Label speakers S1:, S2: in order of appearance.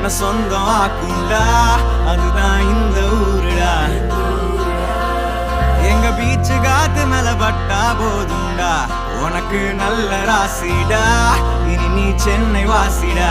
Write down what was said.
S1: உன்னை சொந்தம் ஆக்குண்டா, அதுதான் இந்த ஊருடா. எங்க பீச்சு காத்து மேல பட்டா போதுண்டா, உனக்கு நல்ல ராசிடா, இனி நீ சென்னை வாசிடா.